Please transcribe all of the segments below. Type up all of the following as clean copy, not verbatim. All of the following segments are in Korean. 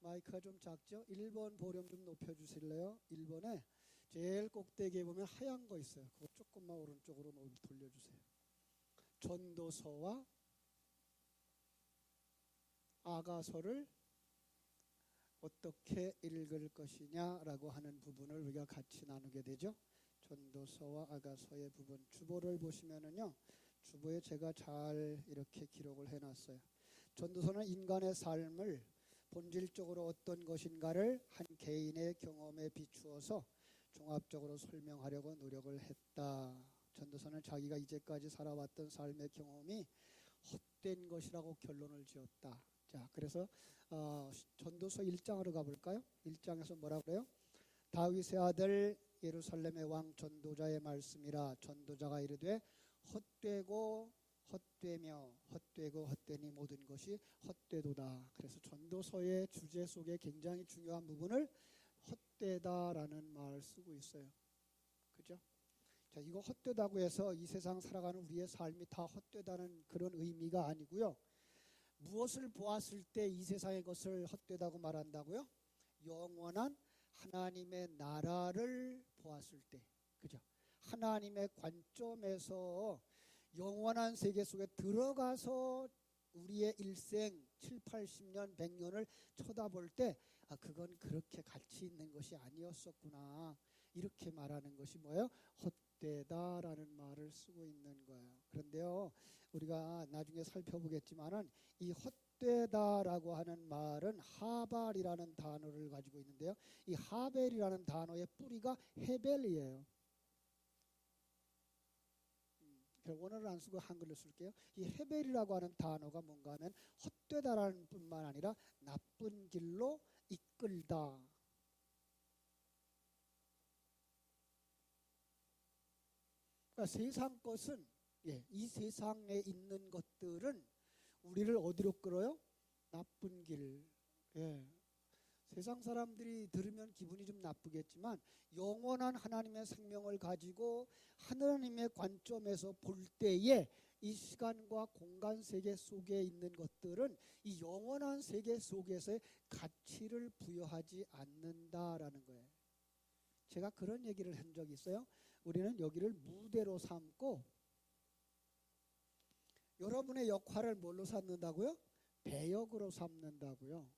마이크가 좀 작죠? 1번 볼륨 좀 높여주실래요? 1번에 제일 꼭대기에 보면 하얀 거 있어요. 그거 조금만 오른쪽으로 돌려주세요. 전도서와 아가서를 어떻게 읽을 것이냐라고 하는 부분을 우리가 같이 나누게 되죠. 전도서와 아가서의 부분, 주보를 보시면은요, 주보에 제가 잘 이렇게 기록을 해놨어요. 전도서는 인간의 삶을 본질적으로 어떤 것인가를 한 개인의 경험에 비추어서 종합적으로 설명하려고 노력을 했다. 전도서는 자기가 이제까지 살아왔던 삶의 경험이 헛된 것이라고 결론을 지었다. 자, 그래서 전도서 1장으로 가볼까요? 1장에서 뭐라 그래요? 다윗의 아들 예루살렘의 왕 전도자의 말씀이라. 전도자가 이르되 헛되고 헛되며 헛되고 헛되니 모든 것이 헛되도다. 그래서 전도서의 주제 속에 굉장히 중요한 부분을 헛되다라는 말을 쓰고 있어요. 그죠? 자, 이거 헛되다고 해서 이 세상 살아가는 우리의 삶이 다 헛되다는 그런 의미가 아니고요. 무엇을 보았을 때 이 세상의 것을 헛되다고 말한다고요? 영원한 하나님의 나라를 보았을 때, 그죠? 하나님의 관점에서 영원한 세계 속에 들어가서 우리의 일생 7, 80년, 100년을 쳐다볼 때 그건 그렇게 가치 있는 것이 아니었었구나. 이렇게 말하는 것이 뭐예요? 헛되다라는 말을 쓰고 있는 거예요. 그런데요, 우리가 나중에 살펴보겠지만은 이 헛되다라고 하는 말은 하발이라는 단어를 가지고 있는데요. 이 하벨이라는 단어의 뿌리가 헤벨이에요. 원어를 안 쓰고 한글로 쓸게요. 이 헤벨이라고 하는 단어가 뭔가 하면 헛되다라는 뿐만 아니라 나쁜 길로 이끌다. 그러니까 세상 것은, 이 세상에 있는 것들은 우리를 어디로 끌어요? 나쁜 길. 세상 사람들이 들으면 기분이 좀 나쁘겠지만 영원한 하나님의 생명을 가지고 하나님의 관점에서 볼 때에 이 시간과 공간 세계 속에 있는 것들은 이 영원한 세계 속에서의 가치를 부여하지 않는다라는 거예요. 제가 그런 얘기를 한 적이 있어요. 우리는 여기를 무대로 삼고 여러분의 역할을 뭘로 삼는다고요? 배역으로 삼는다고요.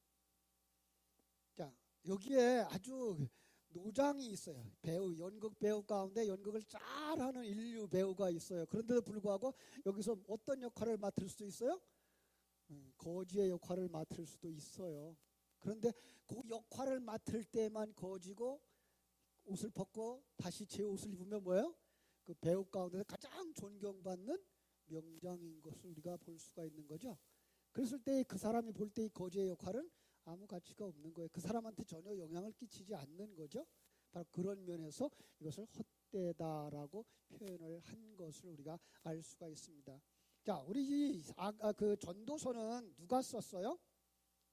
자, 여기에 아주 노장이 있어요. 배우, 연극 배우 가운데 연극을 잘하는 인류 배우가 있어요. 그런데도 불구하고 여기서 어떤 역할을 맡을 수 있어요? 거지의 역할을 맡을 수도 있어요. 그런데 그 역할을 맡을 때만 거지고 옷을 벗고 다시 제 옷을 입으면 뭐예요? 그 배우 가운데서 가장 존경받는 명장인 것을 우리가 볼 수가 있는 거죠. 그랬을 때 그 사람이 볼 때 이 거지의 역할은 아무 가치가 없는 거예요. 그 사람한테 전혀 영향을 끼치지 않는 거죠. 바로 그런 면에서 이것을 헛되다라고 표현을 한 것을 우리가 알 수가 있습니다. 자, 우리 그 전도서는 누가 썼어요?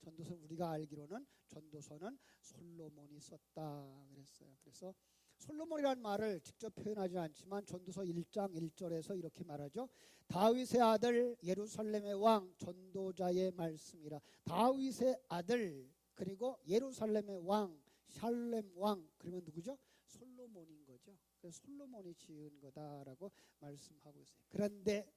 전도서는 우리가 알기로는 전도서는 솔로몬이 썼다 그랬어요. 그래서 솔로몬이라는 말을 직접 표현하지 않지만 전도서 1장 1절에서 이렇게 말하죠. 다윗의 아들 예루살렘의 왕 전도자의 말씀이라. 다윗의 아들 그리고 예루살렘의 왕 샬렘 왕 그러면 누구죠? 솔로몬인 거죠. 그래서 솔로몬이 지은 거다라고 말씀하고 있어요. 그런데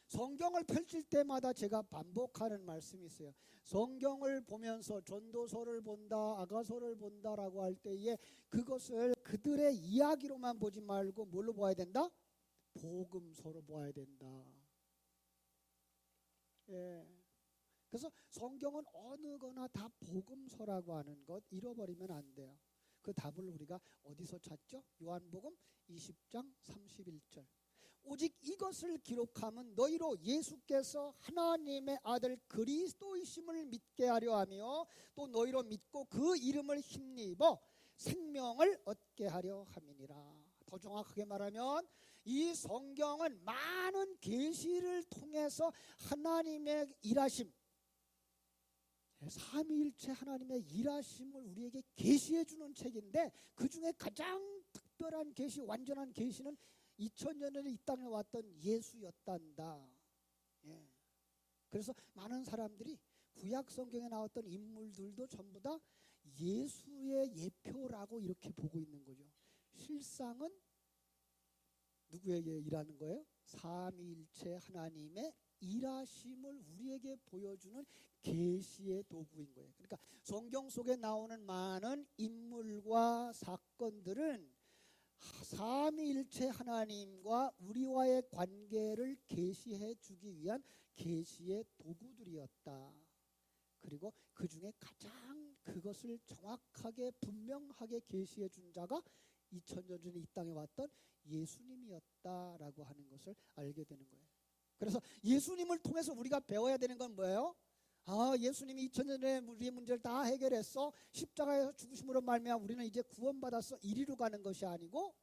성경을 펼칠 때마다 제가 반복하는 말씀이 있어요. 성경을 보면서 전도서를 본다, 아가서를 본다라고 할 때에 그것을 그들의 이야기로만 보지 말고 뭘로 보아야 된다? 복음서로 보아야 된다. 그래서 성경은 어느 거나 다 복음서라고 하는 것 잃어버리면 안 돼요. 그 답을 우리가 어디서 찾죠? 요한복음 20장 31절. 오직 이것을 기록함은 너희로 예수께서 하나님의 아들 그리스도이심을 믿게 하려 하며 또 너희로 믿고 그 이름을 힘입어 생명을 얻게 하려 함이니라. 더 정확하게 말하면 이 성경은 많은 계시를 통해서 하나님의 일하심, 삼위일체 하나님의 일하심을 우리에게 계시해 주는 책인데 그 중에 가장 특별한 계시, 완전한 계시는 2000년 전에 이 땅에 왔던 예수였단다. 그래서 많은 사람들이 구약 성경에 나왔던 인물들도 전부 다 예수의 예표라고 이렇게 보고 있는 거죠. 실상은 누구에게 일하는 거예요? 삼위일체 하나님의 일하심을 우리에게 보여주는 계시의 도구인 거예요. 그러니까 성경 속에 나오는 많은 인물과 사건들은 삼위일체 하나님과 우리와의 관계를 계시해 주기 위한 계시의 도구들이었다. 그리고 그 중에 가장 그것을 정확하게 분명하게 계시해 준 자가 2000년 전에 이 땅에 왔던 예수님이었다라고 하는 것을 알게 되는 거예요. 그래서 예수님을 통해서 우리가 배워야 되는 건 뭐예요? 예수님이 2000년 전에 우리의 문제를 다 해결했어. 십자가에서 죽으심으로 말미암아 우리는 이제 구원받았어. 이리로 가는 것이 아니고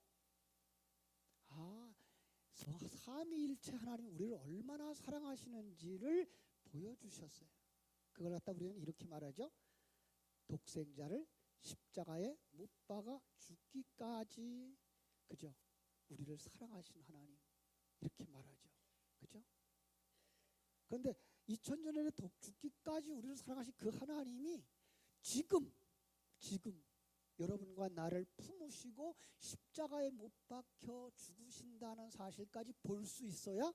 삼위일체 하나님이 우리를 얼마나 사랑하시는지를 보여주셨어요. 그걸 갖다 우리는 이렇게 말하죠. 독생자를 십자가에 못 박아 죽기까지, 그죠? 우리를 사랑하신 하나님, 이렇게 말하죠. 그죠? 그런데 2000년 전에 죽기까지 우리를 사랑하신 그 하나님이 지금 여러분과 나를 품으시고 십자가에 못 박혀 죽으신다는 사실까지 볼 수 있어야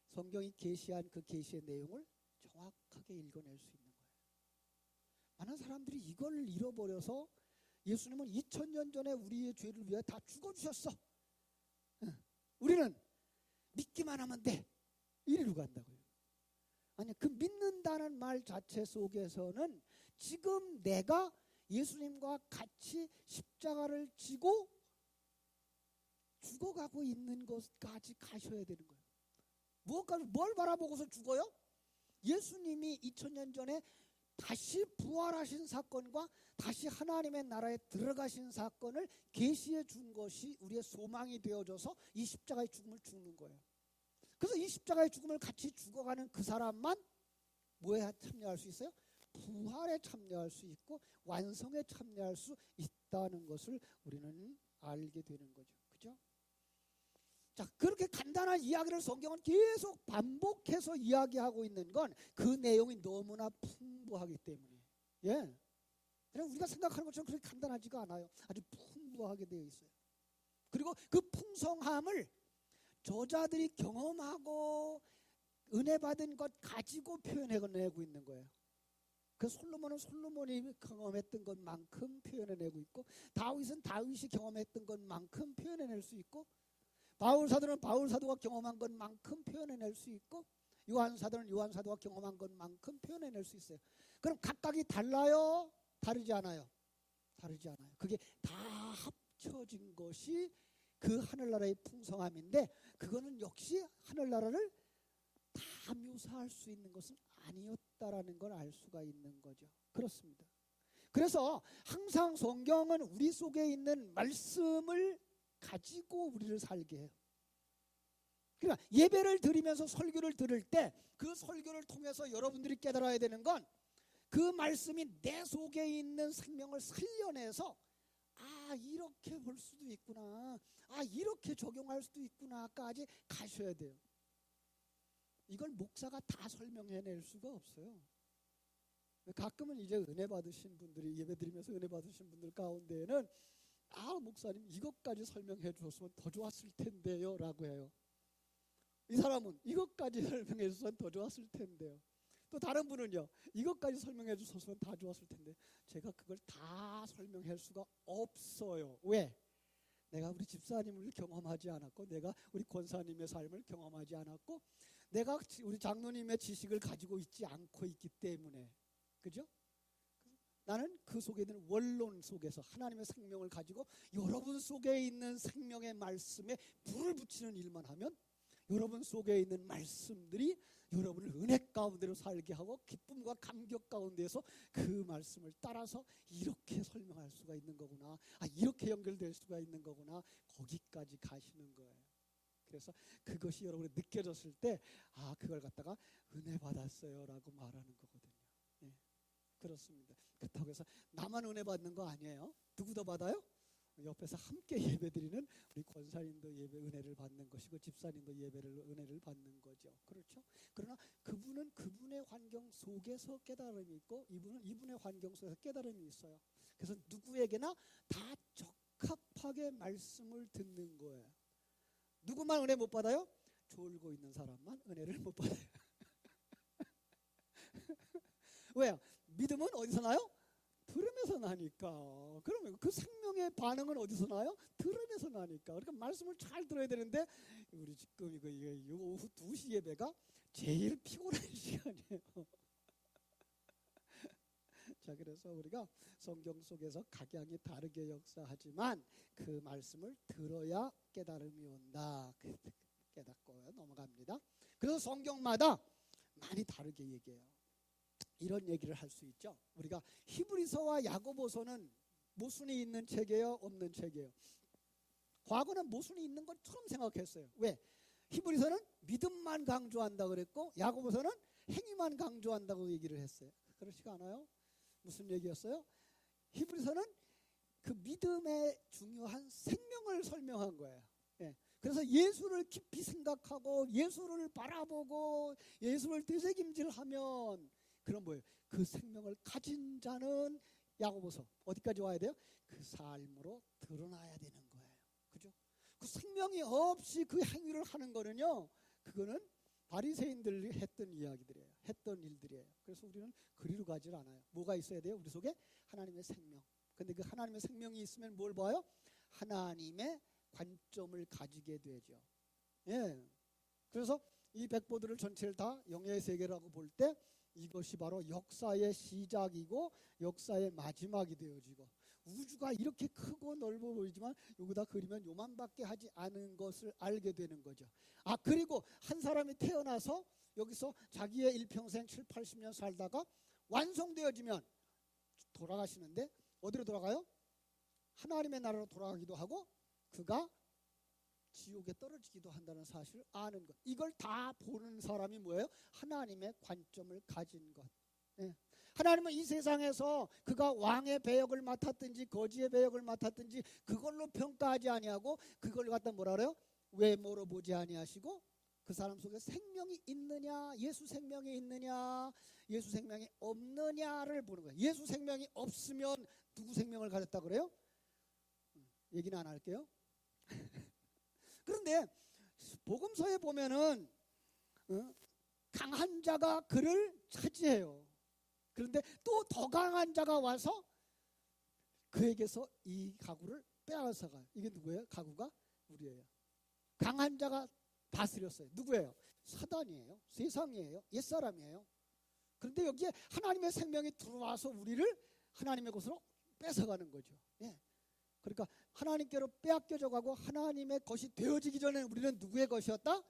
성경이 계시한 그 계시의 내용을 정확하게 읽어낼 수 있는 거예요. 많은 사람들이 이걸 잃어버려서 예수님은 2000년 전에 우리의 죄를 위해 다 죽어주셨어. 우리는 믿기만 하면 돼. 이리로 간다고요. 아니, 그 믿는다는 말 자체 속에서는 지금 내가 예수님과 같이 십자가를 지고 죽어가고 있는 것까지 가셔야 되는 거예요. 뭘 바라보고서 죽어요? 예수님이 2000년 전에 다시 부활하신 사건과 다시 하나님의 나라에 들어가신 사건을 계시해 준 것이 우리의 소망이 되어져서 이 십자가의 죽음을 죽는 거예요. 그래서 이 십자가의 죽음을 같이 죽어가는 그 사람만 뭐에 참여할 수 있어요? 부활에 참여할 수 있고 완성에 참여할 수 있다는 것을 우리는 알게 되는 거죠. 그죠? 자, 그렇게 간단한 이야기를 성경은 계속 반복해서 이야기하고 있는 건 그 내용이 너무나 풍부하기 때문에. 예. 그냥 우리가 생각하는 것처럼 그렇게 간단하지가 않아요. 아주 풍부하게 되어 있어요. 그리고 그 풍성함을 저자들이 경험하고 은혜 받은 것 가지고 표현해내고 있는 거예요. 그 솔로몬은 솔로몬이 경험했던 것만큼 표현해내고 있고, 다윗은 다윗이 경험했던 것만큼 표현해낼 수 있고, 바울 사도는 바울 사도가 경험한 것만큼 표현해낼 수 있고, 요한 사도는 요한 사도가 경험한 것만큼 표현해낼 수 있어요. 그럼 각각이 달라요? 다르지 않아요? 다르지 않아요. 그게 다 합쳐진 것이 그 하늘나라의 풍성함인데, 그거는 역시 하늘나라를 다 묘사할 수 있는 것은 아니었다라는 걸 알 수가 있는 거죠. 그렇습니다. 그래서 항상 성경은 우리 속에 있는 말씀을 가지고 우리를 살게 해요. 그러니까 예배를 드리면서 설교를 들을 때 그 설교를 통해서 여러분들이 깨달아야 되는 건 그 말씀이 내 속에 있는 생명을 살려내서 이렇게 볼 수도 있구나, 이렇게 적용할 수도 있구나까지 가셔야 돼요. 이걸 목사가 다 설명해낼 수가 없어요. 가끔은 이제 은혜 받으신 분들이 예배 드리면서 은혜 받으신 분들 가운데에는 목사님 이것까지 설명해 주셨으면 더 좋았을 텐데요 라고 해요. 이 사람은 이것까지 설명해 주셨으면 더 좋았을 텐데요. 또 다른 분은요, 이것까지 설명해 주셨으면 다 좋았을 텐데. 제가 그걸 다 설명할 수가 없어요. 왜? 내가 우리 집사님을 경험하지 않았고, 내가 우리 권사님의 삶을 경험하지 않았고, 내가 우리 장로님의 지식을 가지고 있지 않고 있기 때문에. 그죠? 나는 그 속에 있는 원론 속에서 하나님의 생명을 가지고 여러분 속에 있는 생명의 말씀에 불을 붙이는 일만 하면 여러분 속에 있는 말씀들이 여러분을 은혜 가운데로 살게 하고 기쁨과 감격 가운데서 그 말씀을 따라서 이렇게 설명할 수가 있는 거구나, 이렇게 연결될 수가 있는 거구나, 거기까지 가시는 거예요. 그래서 그것이 여러분이 느껴졌을 때 그걸 갖다가 은혜 받았어요 라고 말하는 거거든요. 예, 그렇습니다. 그렇다고 해서 나만 은혜 받는 거 아니에요. 누구 더 받아요? 옆에서 함께 예배드리는 우리 권사님도 예배 은혜를 받는 것이고 집사님도 예배를 은혜를 받는 거죠. 그렇죠? 그러나 그분은 그분의 환경 속에서 깨달음이 있고 이분은 이분의 환경 속에서 깨달음이 있어요. 그래서 누구에게나 다 적합하게 말씀을 듣는 거예요. 누구만 은혜 못 받아요? 졸고 있는 사람만 은혜를 못 받아요. 왜요? 믿음은 어디서 나요? 들으면서 나니까. 그러면 그 생명의 반응은 어디서 나요? 들으면서 나니까. 그러니까 말씀을 잘 들어야 되는데 우리 지금 이거 오후 2시 예배가 제일 피곤한 시간이에요. 자, 그래서 우리가 성경 속에서 각양이 다르게 역사하지만 그 말씀을 들어야 깨달음이 온다. 깨닫고 넘어갑니다. 그래서 성경마다 많이 다르게 얘기해요. 이런 얘기를 할 수 있죠. 우리가 히브리서와 야고보서는 모순이 있는 책이에요, 없는 책이에요? 과거는 모순이 있는 것처럼 생각했어요. 왜? 히브리서는 믿음만 강조한다 그랬고 야고보서는 행위만 강조한다고 얘기를 했어요. 그렇지가 않아요? 무슨 얘기였어요? 히브리서는 그 믿음의 중요한 생명을 설명한 거예요. 예. 그래서 예수를 깊이 생각하고 예수를 바라보고 예수를 되새김질하면 그럼 뭐예요? 그 생명을 가진 자는 야고보서 어디까지 와야 돼요? 그 삶으로 드러나야 되는 거예요. 그죠? 그 생명이 없이 그 행위를 하는 거는요, 그거는 바리새인들이 했던 이야기들이에요. 했던 일들이에요. 그래서 우리는 그리로 가질 않아요. 뭐가 있어야 돼요? 우리 속에 하나님의 생명. 근데 그 하나님의 생명이 있으면 뭘 봐요? 하나님의 관점을 가지게 되죠. 예. 그래서 이 백보들을 전체를 다 영예의 세계라고 볼 때 이것이 바로 역사의 시작이고 역사의 마지막이 되어지고 우주가 이렇게 크고 넓어 보이지만 여기다 그리면 요만밖에 하지 않은 것을 알게 되는 거죠. 아, 그리고 한 사람이 태어나서 여기서 자기의 일평생 7, 80년 살다가 완성되어지면 돌아가시는데 어디로 돌아가요? 하나님의 나라로 돌아가기도 하고 그가 지옥에 떨어지기도 한다는 사실을 아는 것. 이걸 다 보는 사람이 뭐예요? 하나님의 관점을 가진 것. 예. 하나님은 이 세상에서 그가 왕의 배역을 맡았든지 거지의 배역을 맡았든지 그걸로 평가하지 아니하고 그걸 갖다 뭐라 그래요? 외모로 보지 아니하시고 그 사람 속에 생명이 있느냐, 예수 생명이 있느냐, 예수 생명이 없느냐를 보는 거예요. 예수 생명이 없으면 누구 생명을 가졌다 그래요? 얘기는 안 할게요. 그런데 복음서에 보면은 강한 자가 그를 차지해요. 그런데 또 더 강한 자가 와서 그에게서 이 가구를 빼앗아 가요. 이게 누구예요? 가구가 우리예요. 강한 자가 다스렸어요. 누구예요? 사단이에요. 세상이에요. 옛사람이에요. 그런데 여기에 하나님의 생명이 들어와서 우리를 하나님의 곳으로 뺏어가는 거죠. 예. 그러니까 하나님께로 빼앗겨져 가고 하나님의 것이 되어지기 전에 우리는 누구의 것이었다?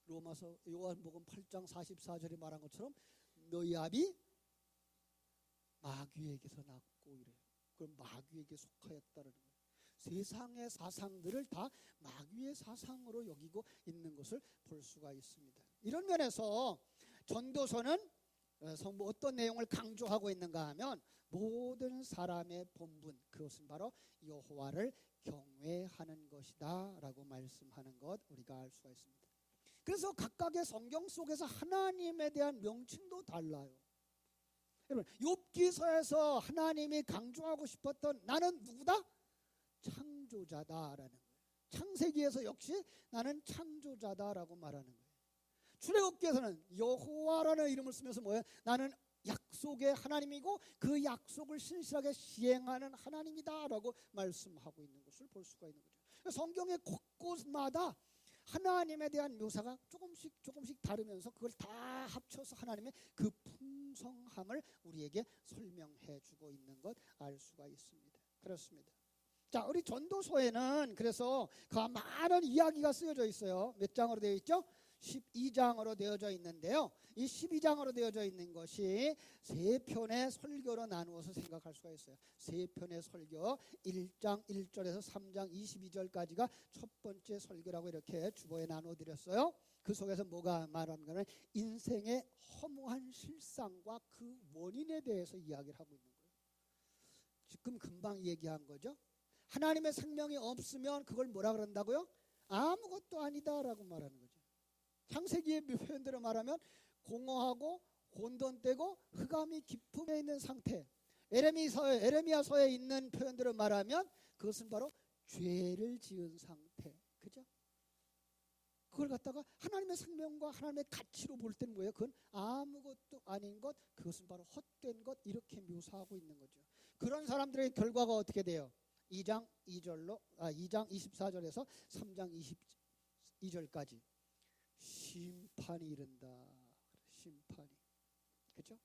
로마서 요한복음 8장 44절에 말한 것처럼 너희 아비 마귀에게서 났고 이래요. 그럼 마귀에게 속하였다는 거예요. 세상의 사상들을 다 마귀의 사상으로 여기고 있는 것을 볼 수가 있습니다. 이런 면에서 전도서는 성부 어떤 내용을 강조하고 있는가 하면 모든 사람의 본분, 그것은 바로 여호와를 경외하는 것이다 라고 말씀하는 것 우리가 알 수가 있습니다. 그래서 각각의 성경 속에서 하나님에 대한 명칭도 달라요. 여러분, 욥기서에서 하나님이 강조하고 싶었던 나는 누구다? 창조자다라는 거예요. 창세기에서 역시 나는 창조자다라고 말하는 거예요. 출애굽기에서는 여호와라는 이름을 쓰면서 뭐예요? 나는 약속의 하나님이고 그 약속을 신실하게 시행하는 하나님이다라고 말씀하고 있는 것을 볼 수가 있는 거죠. 성경의 곳곳마다 하나님에 대한 묘사가 조금씩 다르면서 그걸 다 합쳐서 하나님의 그 풍성함을 우리에게 설명해 주고 있는 것 알 수가 있습니다. 그렇습니다. 자, 우리 전도서에는 그래서 그 많은 이야기가 쓰여져 있어요. 몇 장으로 되어 있죠? 12장으로 되어져 있는데요. 이 12장으로 되어져 있는 것이 세 편의 설교로 나누어서 생각할 수가 있어요. 세 편의 설교, 1장 1절에서 3장 22절까지가 첫 번째 설교라고 이렇게 주보에 나눠드렸어요. 그 속에서 뭐가 말하는 거는 인생의 허무한 실상과 그 원인에 대해서 이야기를 하고 있는 거예요. 지금 금방 얘기한 거죠. 하나님의 생명이 없으면 그걸 뭐라 그런다고요? 아무것도 아니다라고 말하는 거죠. 창세기의 표현대로 말하면 공허하고 혼돈되고 흑암이 깊음에 있는 상태. 에레미야서에 있는 표현대로 말하면 그것은 바로 죄를 지은 상태. 그죠? 그걸 갖다가 하나님의 생명과 하나님의 가치로 볼 때는 뭐예요? 그건 아무것도 아닌 것, 그것은 바로 헛된 것, 이렇게 묘사하고 있는 거죠. 그런 사람들의 결과가 어떻게 돼요? 2장 24절에서 3장 22절까지 심판이 이른다. 심판이. 그렇죠?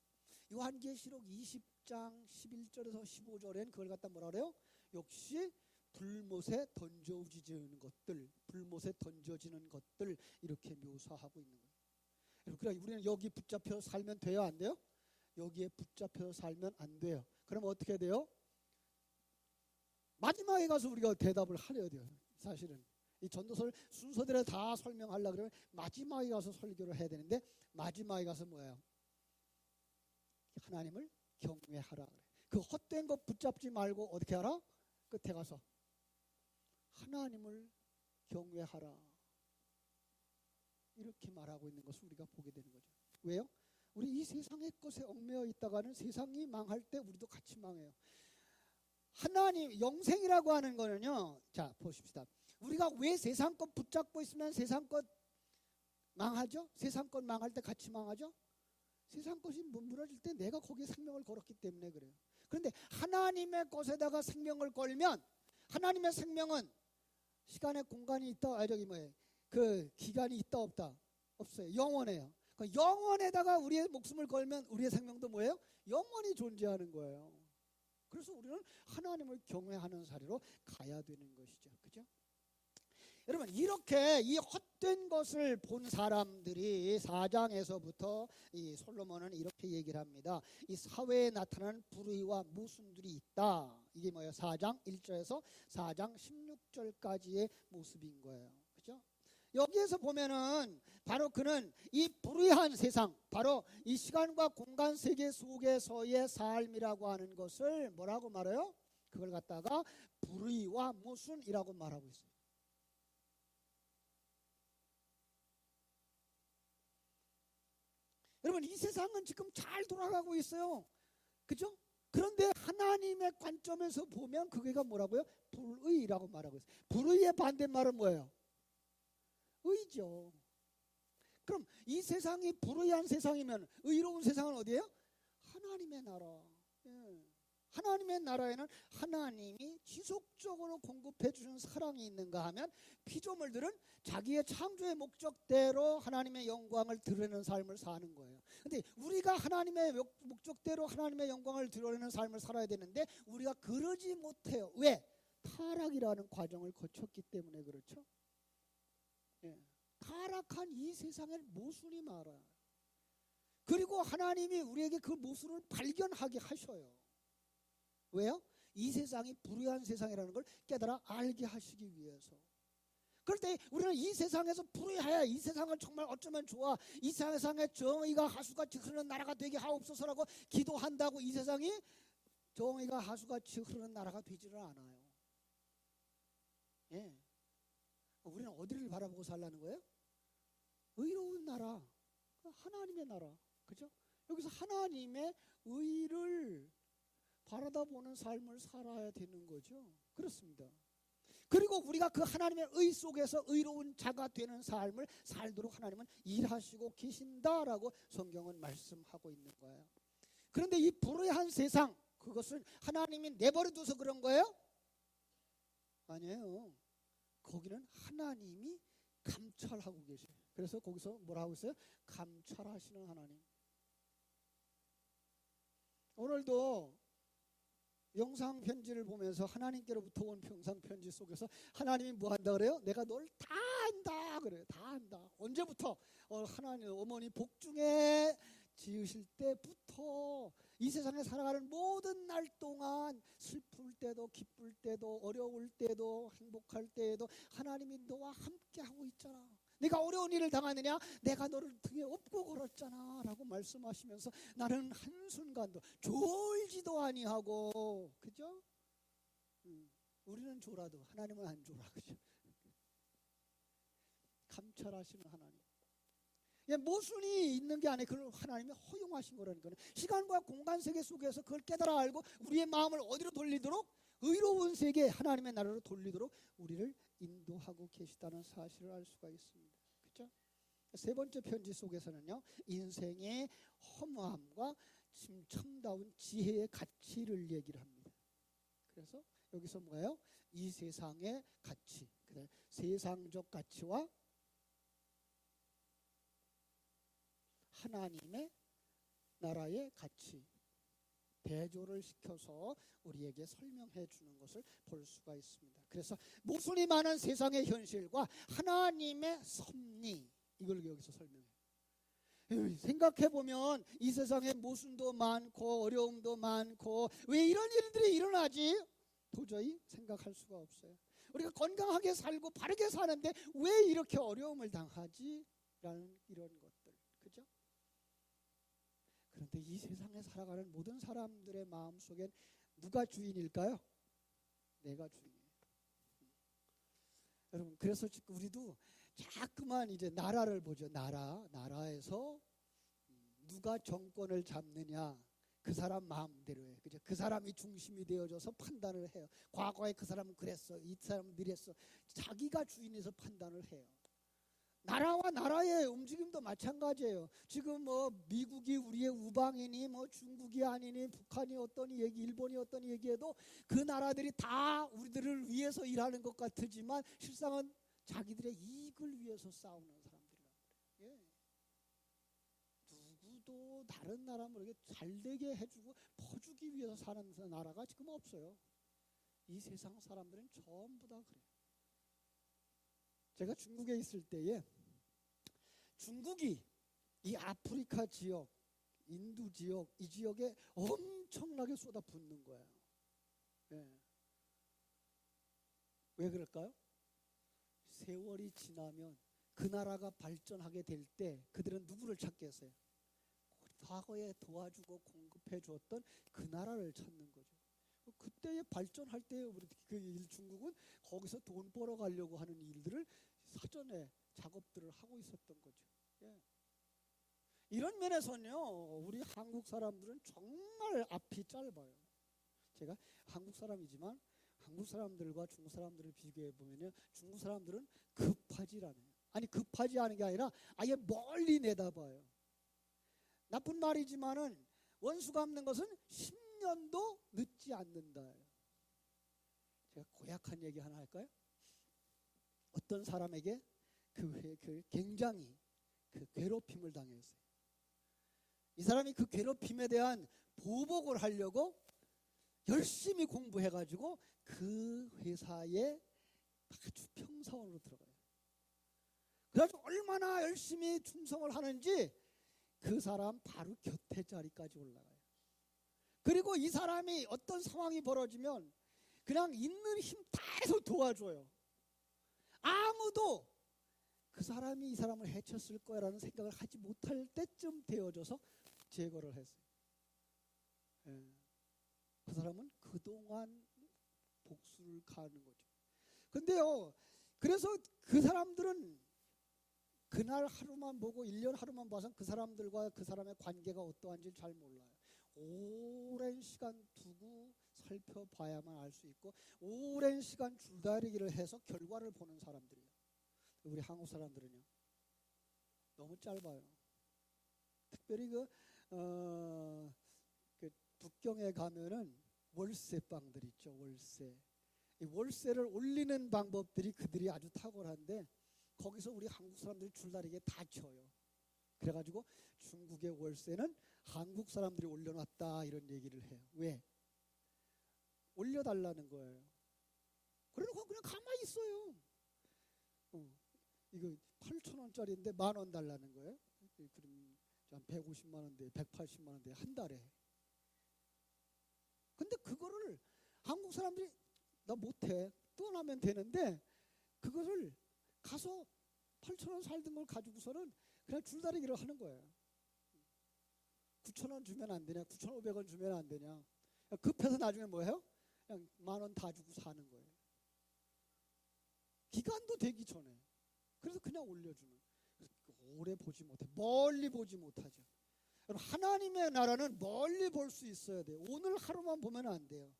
요한계시록 20장 11절에서 15절엔 그걸 갖다 뭐라 그래요? 역시 불못에 던져지는 것들, 불못에 던져지는 것들, 이렇게 묘사하고 있는 거예요. 그러니까 우리는 여기 붙잡혀 살면 돼요, 안 돼요? 여기에 붙잡혀 살면 안 돼요. 그럼 어떻게 돼요? 마지막에 가서 우리가 대답을 하려야 돼요. 사실은 이 전도서를 순서대로 다 설명하려고 그러면 마지막에 가서 설교를 해야 되는데, 마지막에 가서 뭐예요? 하나님을 경외하라 그래. 그 헛된 것 붙잡지 말고 어떻게 하라? 끝에 가서 하나님을 경외하라, 이렇게 말하고 있는 것을 우리가 보게 되는 거죠. 왜요? 우리 이 세상의 것에 얽매여 있다가는 세상이 망할 때 우리도 같이 망해요. 하나님, 영생이라고 하는 거는요, 자 보십시다. 우리가 왜 세상 것 붙잡고 있으면 세상 것 망하죠? 세상 것 망할 때 같이 망하죠? 세상 것이 무너질 때 내가 거기에 생명을 걸었기 때문에 그래요. 그런데 하나님의 것에다가 생명을 걸면, 하나님의 생명은 시간에 공간이 있다, 그 기간이 있다 없다? 없어요. 영원해요. 그 영원에다가 우리의 목숨을 걸면 우리의 생명도 뭐예요? 영원히 존재하는 거예요. 그래서 우리는 하나님을 경외하는 사례로 가야 되는 것이죠. 그죠? 여러분, 이렇게 이 헛된 것을 본 사람들이 4장에서부터 이 솔로몬은 이렇게 얘기를 합니다. 이 사회에 나타나는 불의와 모순들이 있다. 이게 뭐예요? 4장 1절에서 4장 16절까지의 모습인 거예요. 그죠? 여기에서 보면은 바로 그는 이 불의한 세상, 바로 이 시간과 공간 세계 속에서의 삶이라고 하는 것을 뭐라고 말해요? 그걸 갖다가 불의와 모순이라고 말하고 있어요. 여러분, 이 세상은 지금 잘 돌아가고 있어요. 그죠? 그런데 하나님의 관점에서 보면 그게가 뭐라고요? 불의라고 말하고 있어요. 불의의 반대말은 뭐예요? 의죠. 그럼 이 세상이 불의한 세상이면 의로운 세상은 어디예요? 하나님의 나라. 예. 하나님의 나라에는 하나님이 지속적으로 공급해 주는 사랑이 있는가 하면, 피조물들은 자기의 창조의 목적대로 하나님의 영광을 드러내는 삶을 사는 거예요. 근데 우리가 하나님의 목적대로 하나님의 영광을 드러내는 삶을 살아야 되는데 우리가 그러지 못해요. 왜? 타락이라는 과정을 거쳤기 때문에 그렇죠. 예. 타락한 이 세상에 모순이 많아요. 그리고 하나님이 우리에게 그 모순을 발견하게 하셔요. 왜요? 이 세상이 불의한 세상이라는 걸 깨달아 알게 하시기 위해서. 그럴 때 우리는 이 세상에서 불의해야, 이 세상은 정말 어쩌면 좋아, 이 세상에 정의가 하수같이 흐르는 나라가 되게 하옵소서라고 기도한다고 이 세상이 정의가 하수같이 흐르는 나라가 되지를 않아요. 예. 우리는 어디를 바라보고 살라는 거예요? 의로운 나라, 하나님의 나라. 그죠? 여기서 하나님의 의를 바라다 보는 삶을 살아야 되는 거죠. 그렇습니다. 그리고 우리가 그 하나님의 의 속에서 의로운 자가 되는 삶을 살도록 하나님은 일하시고 계신다라고 성경은 말씀하고 있는 거예요. 그런데 이 불의한 세상, 그것은 하나님이 내버려둬서 그런 거예요? 아니에요. 거기는 하나님이 감찰하고 계세요. 그래서 거기서 뭐라 하고 있어요? 감찰하시는 하나님. 오늘도 영상 편지를 보면서 하나님께로부터 온 영상 편지 속에서 하나님이 뭐 한다 그래요? 내가 널 다 안다 그래요. 다 안다. 언제부터? 하나님 어머니 복중에 지으실 때부터 이 세상에 살아가는 모든 날 동안, 슬플 때도 기쁠 때도 어려울 때도 행복할 때에도 하나님이 너와 함께하고 있잖아. 네가 어려운 일을 당하느냐? 내가 너를 등에 업고 걸었잖아 라고 말씀하시면서 나는 한순간도 졸지도 아니하고, 그죠? 우리는 줘라도 하나님은 안 줘라, 그죠? 감찰하시는 하나님. 예, 모순이 있는 게 아니라 그걸 하나님이 허용하신 거라는 거예요. 시간과 공간 세계 속에서 그걸 깨달아 알고 우리의 마음을 어디로 돌리도록, 의로운 세계 하나님의 나라로 돌리도록 우리를 인도하고 계시다는 사실을 알 수가 있습니다. 그렇죠? 세 번째 편지 속에서는요, 인생의 허무함과 참다운 지혜의 가치를 얘기를 합니다. 그래서 여기서 뭐예요? 이 세상의 가치, 세상적 가치와 하나님의 나라의 가치, 대조를 시켜서 우리에게 설명해 주는 것을 볼 수가 있습니다. 그래서 모순이 많은 세상의 현실과 하나님의 섭리, 이걸 여기서 설명해요. 생각해보면 이 세상에 모순도 많고 어려움도 많고 왜 이런 일들이 일어나지? 도저히 생각할 수가 없어요. 우리가 건강하게 살고 바르게 사는데 왜 이렇게 어려움을 당하지? 라는 이런 것들, 그죠? 그런데 이 세상에 살아가는 모든 사람들의 마음속엔 누가 주인일까요? 내가 주인이에요. 여러분, 그래서 지금 우리도 자꾸만 이제 나라를 보죠. 나라에서 누가 정권을 잡느냐, 그 사람 마음대로 해요. 그죠? 그 사람이 중심이 되어져서 판단을 해요. 과거에 그 사람은 그랬어, 이 사람은 이랬어. 자기가 주인에서 판단을 해요. 나라와 나라의 움직임도 마찬가지예요. 지금 뭐 미국이 우리의 우방이니 뭐 중국이 아니니 북한이 어떠니 얘기, 일본이 어떠니 얘기해도 그 나라들이 다 우리들을 위해서 일하는 것 같지만 실상은 자기들의 이익을 위해서 싸우는 사람들이란 말이에요. 예. 누구도 다른 나라 모르게 잘되게 해주고 퍼주기 위해서 사는 나라가 지금 없어요. 이 세상 사람들은 전부 다 그래요. 제가 중국에 있을 때에 중국이 이 아프리카 지역, 인도 지역, 이 지역에 엄청나게 쏟아붓는 거예요. 예. 왜 그럴까요? 세월이 지나면 그 나라가 발전하게 될 때 그들은 누구를 찾겠어요? 과거에 도와주고 공급해 주었던 그 나라를 찾는 거죠. 그때에 발전할 때 우리 중국은 거기서 돈 벌어 가려고 하는 일들을 사전에 작업들을 하고 있었던 거죠. 예. 이런 면에서는요, 우리 한국 사람들은 정말 앞이 짧아요. 제가 한국 사람이지만 한국 사람들과 중국 사람들을 비교해 보면요, 중국 사람들은 급하지 않아요. 아니, 급하지 않은 게 아니라 아예 멀리 내다봐요. 나쁜 말이지만은 원수 갚는 것은 10년도 늦지 않는다. 제가 고약한 얘기 하나 할까요? 어떤 사람에게 굉장히 괴롭힘을 당했어요. 이 사람이 그 괴롭힘에 대한 보복을 하려고 열심히 공부해가지고 그 회사에 아주 평사원으로 들어가요. 그래가지고 얼마나 열심히 충성을 하는지 그 사람 바로 곁에 자리까지 올라가요. 그리고 이 사람이 어떤 상황이 벌어지면 그냥 있는 힘 다 해서 도와줘요. 아무도 그 사람이 이 사람을 해쳤을 거라는 생각을 하지 못할 때쯤 되어져서 제거를 했어요. 예. 그 사람은 그동안 복수를 가하는 거죠. 근데요, 그래서 그 사람들은 그날 하루만 보고 1년 하루만 봐서 그 사람들과 그 사람의 관계가 어떠한지 잘 몰라요. 오랜 시간 두고 살펴봐야만 알 수 있고 오랜 시간 줄다리기를 해서 결과를 보는 사람들이에요. 우리 한국 사람들은요, 너무 짧아요. 특별히 그 북경에 가면은 월세방들 있죠. 이 월세를 올리는 방법들이 그들이 아주 탁월한데 거기서 우리 한국 사람들이 줄다리기에 다 쳐요. 그래가지고 중국의 월세는 한국 사람들이 올려놨다 이런 얘기를 해요. 왜? 올려달라는 거예요. 그러니까 그냥 가만히 있어요. 이거 8,000원짜리인데 10,000원 달라는 거예요. 그럼 한 150만 원대, 180만 원대 한 달에. 근데 그거를 한국 사람들이 나 못해, 떠나면 되는데 그거를 가서 8,000원 살던 걸 가지고서는 그냥 줄다리기를 하는 거예요. 9,000원 주면 안 되냐, 9,500원 주면 안 되냐. 급해서 나중에 뭐예요? 그냥 10,000원 다 주고 사는 거예요. 기간도 되기 전에. 그래서 그냥 올려주는. 오래 보지 못해. 멀리 보지 못하죠. 여러분, 하나님의 나라는 멀리 볼 수 있어야 돼요. 오늘 하루만 보면 안 돼요.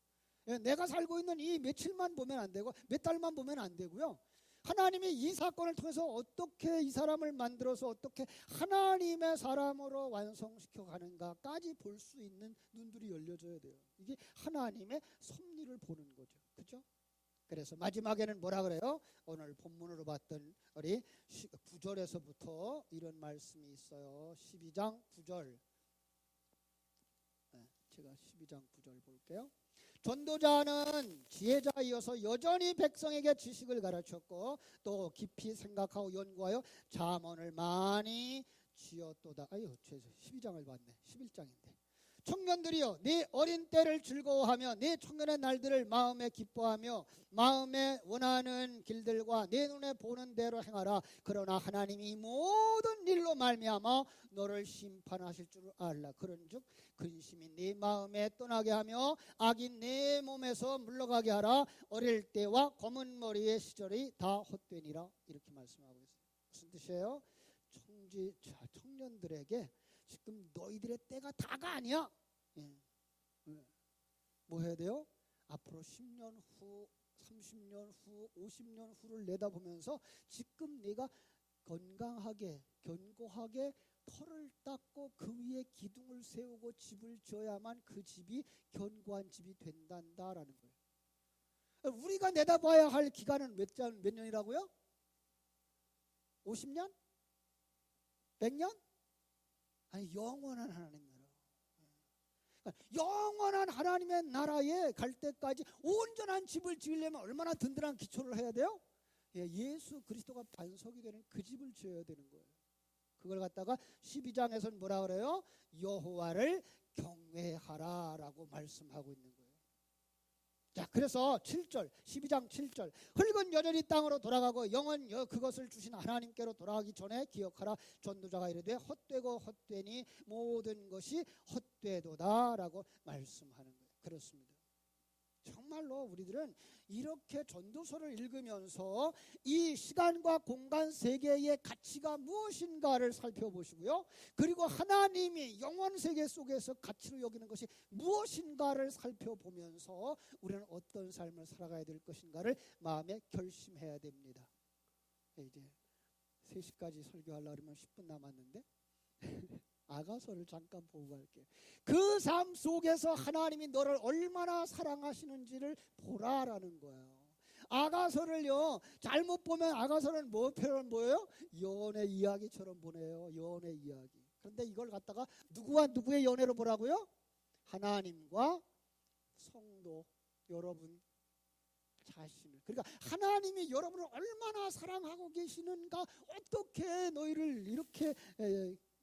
내가 살고 있는 이 며칠만 보면 안 되고 몇 달만 보면 안 되고요. 하나님이 이 사건을 통해서 어떻게 이 사람을 만들어서 어떻게 하나님의 사람으로 완성시켜 가는가까지 볼 수 있는 눈들이 열려져야 돼요. 이게 하나님의 섭리를 보는 거죠. 그렇죠? 그래서 마지막에는 뭐라 그래요? 오늘 본문으로 봤던 우리 9절에서부터 이런 말씀이 있어요. 12장 9절. 제가 12장 9절 볼게요. 전도자는 지혜자이어서 여전히 백성에게 지식을 가르쳤고 또 깊이 생각하고 연구하여 잠언을 많이 지었도다. 아유, 12장을 봤네. 11장인데. 청년들이여, 네 어린 때를 즐거워하며 네 청년의 날들을 마음에 기뻐하며 마음에 원하는 길들과 내 눈에 보는 대로 행하라. 그러나 하나님이 모든 일로 말미암아 너를 심판하실 줄 알라. 그런즉 근심이 네 마음에 떠나게 하며 악이 네 몸에서 물러가게 하라. 어릴 때와 검은 머리의 시절이 다 헛되니라. 이렇게 말씀하고 있어요. 무슨 뜻이에요? 청년들에게 지금 너희들의 때가 다가 아니야. 뭐 해야 돼요? 앞으로 10년 후, 30년 후, 50년 후를 내다보면서 지금 내가 건강하게, 견고하게 털을 닦고 그 위에 기둥을 세우고 집을 지어야만 그 집이 견고한 집이 된단다라는 거예요. 우리가 내다봐야 할 기간은 몇 년이라고요? 50년? 100년? 아니, 영원한 하나님 나라. 영원한 하나님의 나라에 갈 때까지 온전한 집을 지으려면 얼마나 든든한 기초를 해야 돼요? 예수 그리스도가 반석이 되는 그 집을 지어야 되는 거예요. 그걸 갖다가 12장에서는 뭐라 그래요? 여호와를 경외하라 라고 말씀하고 있는 거예요. 자, 그래서 7절, 12장 7절. 흙은 여전히 땅으로 돌아가고 영은 그것을 주신 하나님께로 돌아가기 전에 기억하라. 전도자가 이르되 헛되고 헛되니 모든 것이 헛되도다 라고 말씀하는 거예요. 그렇습니다. 정말로 우리들은 이렇게 전도서를 읽으면서 이 시간과 공간 세계의 가치가 무엇인가를 살펴보시고요. 그리고 하나님이 영원 세계 속에서 가치로 여기는 것이 무엇인가를 살펴보면서 우리는 어떤 삶을 살아가야 될 것인가를 마음에 결심해야 됩니다. 이제 3시까지 설교하려고 하면 10분 남았는데 아가서를 잠깐 보고 갈게요. 그 삶 속에서 하나님이 너를 얼마나 사랑하시는지를 보라라는 거예요. 아가서를요, 잘못 보면 아가서는 뭐 표현 뭐예요? 연애 이야기처럼 보내요. 연애 이야기. 그런데 이걸 갖다가 누구와 누구의 연애로 보라고요? 하나님과 성도, 여러분 자신을. 그러니까 하나님이 여러분을 얼마나 사랑하고 계시는가, 어떻게 너희를 이렇게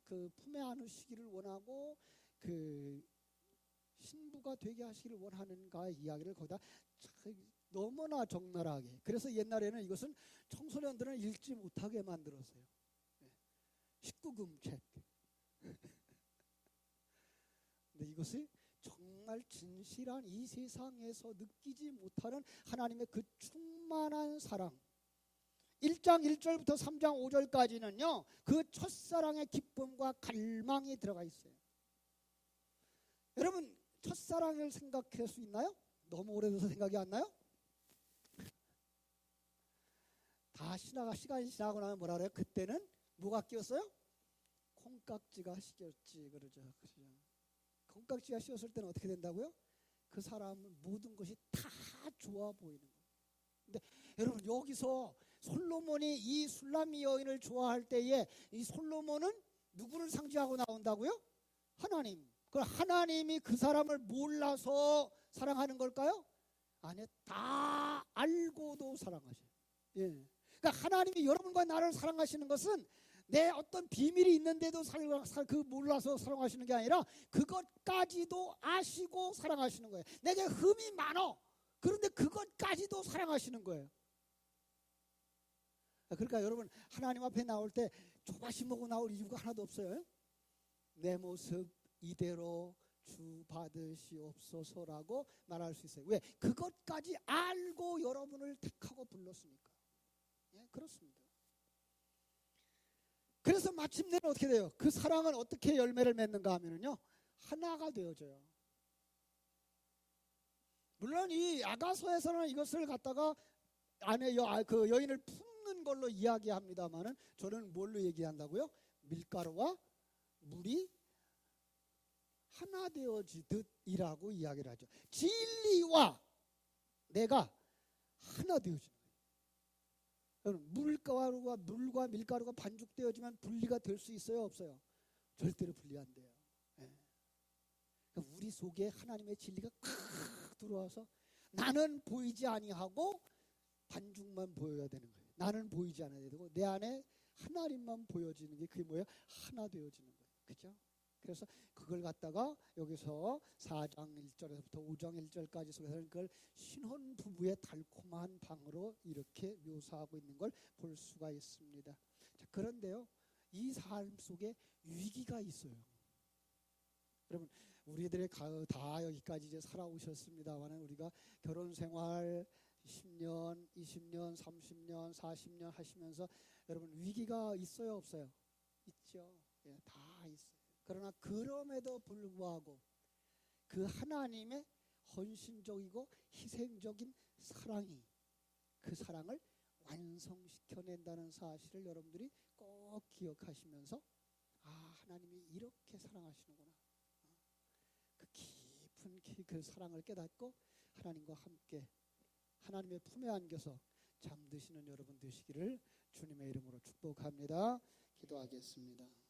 그 품에 안으시기를 원하고 그 신부가 되게 하시기를 원하는가 이야기를 거기다 너무나 적나라하게. 그래서 옛날에는 이것은 청소년들은 읽지 못하게 만들었어요. 19금 책. 근데 이것이 정말 진실한 이 세상에서 느끼지 못하는 하나님의 그 충만한 사랑. 1장 1절부터 3장 5절까지는요 그 첫사랑의 기쁨과 갈망이 들어가 있어요. 여러분 첫사랑을 생각할 수 있나요? 너무 오래돼서 생각이 안 나요? 다 시간이 지나고 나면 뭐라 그래요? 그때는 뭐가 끼었어요? 콩깍지가 씌었지 그러죠. 콩깍지가 씌었을 때는 어떻게 된다고요? 그 사람은 모든 것이 다 좋아 보이는 거예요. 근데 여러분 여기서 솔로몬이 이 술람미 여인을 좋아할 때에 이 솔로몬은 누구를 상징하고 나온다고요? 하나님. 그럼 하나님이 그 사람을 몰라서 사랑하는 걸까요? 아니, 다 알고도 사랑하셔요. 예. 그러니까 하나님이 여러분과 나를 사랑하시는 것은 내 어떤 비밀이 있는데도 그 몰라서 사랑하시는 게 아니라 그것까지도 아시고 사랑하시는 거예요. 내게 흠이 많어. 그런데 그것까지도 사랑하시는 거예요. 그러니까 여러분 하나님 앞에 나올 때 조바심 먹고 나올 이유가 하나도 없어요. 내 모습 이대로 주 받으시옵소서라고 말할 수 있어요. 왜? 그것까지 알고 여러분을 택하고 불렀으니까. 예, 그렇습니다. 그래서 마침내는 어떻게 돼요? 그 사랑은 어떻게 열매를 맺는가 하면은요, 하나가 되어져요. 물론 이 아가서에서는 이것을 갖다가 그 여인을 품는 걸로 이야기합니다만은 저는 뭘로 얘기한다고요? 밀가루와 물이 하나 되어지듯이라고 이야기를 하죠. 진리와 내가 하나 되어지는 거예요. 물과 밀가루가 반죽되어지면 분리가 될 수 있어요, 없어요? 절대로 분리 안 돼요. 예. 그러니까 우리 속에 하나님의 진리가 콱 들어와서 나는 보이지 아니하고 반죽만 보여야 되는 거예요. 나는 보이지 않아야 되고 내 안에 하나님만 보여지는 게 그게 뭐예요? 하나 되어지는 거예요. 그죠? 그래서 그걸 갖다가 여기서 4장 1절에서부터 5장 1절까지 속에서는 그걸 신혼 부부의 달콤한 방으로 이렇게 묘사하고 있는 걸 볼 수가 있습니다. 자, 그런데요, 이 삶 속에 위기가 있어요. 여러분, 우리들의 다 여기까지 이제 살아오셨습니다만 우리가 결혼 생활 10년, 20년, 30년, 40년 하시면서 여러분 위기가 있어요, 없어요? 있죠. 예, 다 있어요. 그러나 그럼에도 불구하고 그 하나님의 헌신적이고 희생적인 사랑이 그 사랑을 완성시켜낸다는 사실을 여러분들이 꼭 기억하시면서 하나님이 이렇게 사랑하시는구나. 그 깊은 그 사랑을 깨닫고 하나님과 함께 하나님의 품에 안겨서 잠드시는 여러분 되시기를 주님의 이름으로 축복합니다. 기도하겠습니다.